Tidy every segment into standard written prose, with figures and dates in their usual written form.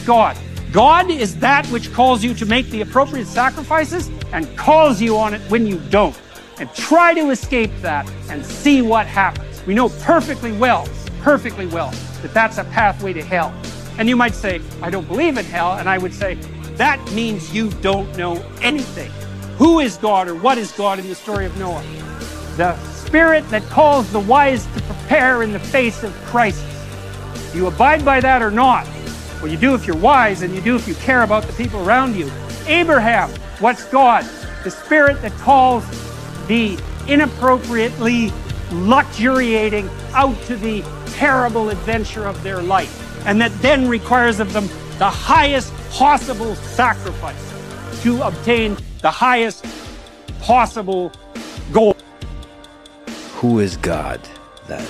God? God is that which calls you to make the appropriate sacrifices and calls you on it when you don't. And try to escape that and see what happens. We know perfectly well, that that's a pathway to hell. And you might say, I don't believe in hell. And I would say, that means you don't know anything. Who is God, or what is God in the story of Noah? The spirit that calls the wise to prepare in the face of crisis. Do you abide by that or not? Well, you do if you're wise, and you do if you care about the people around you. Abraham, what's God? The spirit that calls the inappropriately luxuriating out to the terrible adventure of their life, and that then requires of them the highest possible sacrifice to obtain the highest possible goal. Who is God, then?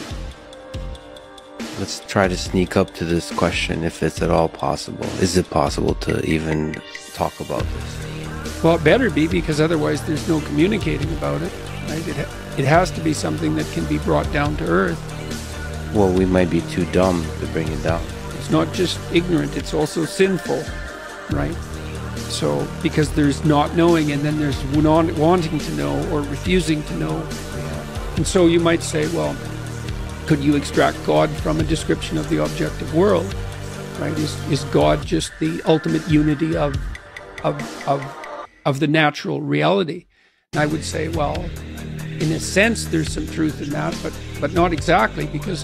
Let's try to sneak up to this question, if it's at all possible. Is it possible to even talk about this? Well, it better be, because otherwise there's no communicating about it. Right? It has to be something that can be brought down to earth. Well, we might be too dumb to bring it down. It's not just ignorant, it's also sinful, right? So, because there's not knowing, and then there's wanting to know or refusing to know. And so you might say, well, could you extract God from a description of the objective world? Right? Is God just the ultimate unity of the natural reality? And I would say, well, in a sense, there's some truth in that, but not exactly, because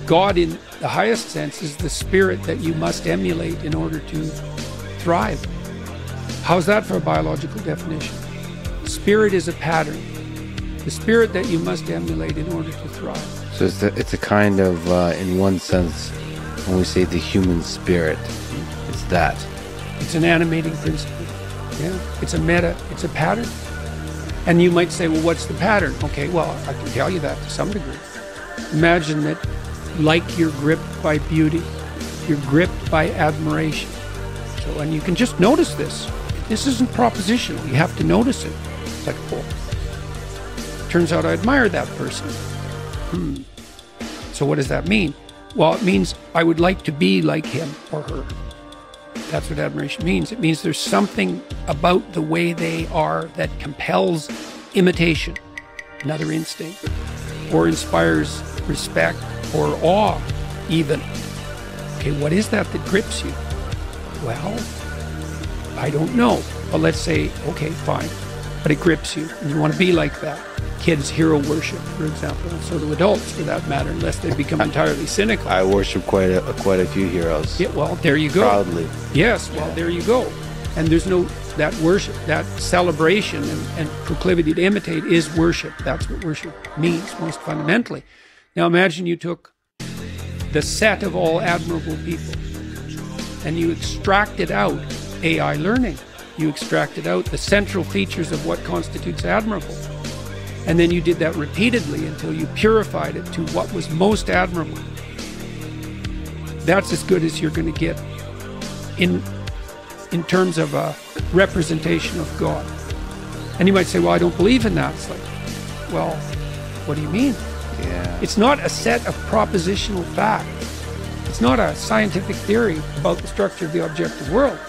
God, in the highest sense, is the spirit that you must emulate in order to thrive. How's that for a biological definition? Spirit is a pattern. The spirit that you must emulate in order to thrive. So it's a kind of, in one sense, when we say the human spirit, it's that. It's an animating principle. Yeah, it's a pattern. And you might say, well, what's the pattern? Okay, well, I can tell you that to some degree. Imagine that, like you're gripped by beauty, you're gripped by admiration. So, and you can just notice this. This isn't propositional. You have to notice it. It's like, oh, turns out I admire that person. So what does that mean? Well, it means I would like to be like him or her. That's what admiration means. It means there's something about the way they are that compels imitation, another instinct, or inspires respect or awe even. Okay, what is that grips you? Well, I don't know. But let's say, okay, fine. But it grips you, and you want to be like that. Kids hero worship, for example, and so do adults, for that matter, unless they become entirely cynical. I worship quite a few heroes. Yeah, well, there you go. Proudly. Yes, well, there you go. And there's no, that worship, that celebration and proclivity to imitate is worship. That's what worship means, most fundamentally. Now imagine you took the set of all admirable people and you extracted out AI learning. You extracted out the central features of what constitutes admirable. And then you did that repeatedly until you purified it to what was most admirable. That's as good as you're going to get in terms of a representation of God. And you might say, well, I don't believe in that. It's like, well, what do you mean? Yeah. It's not a set of propositional facts. It's not a scientific theory about the structure of the objective world.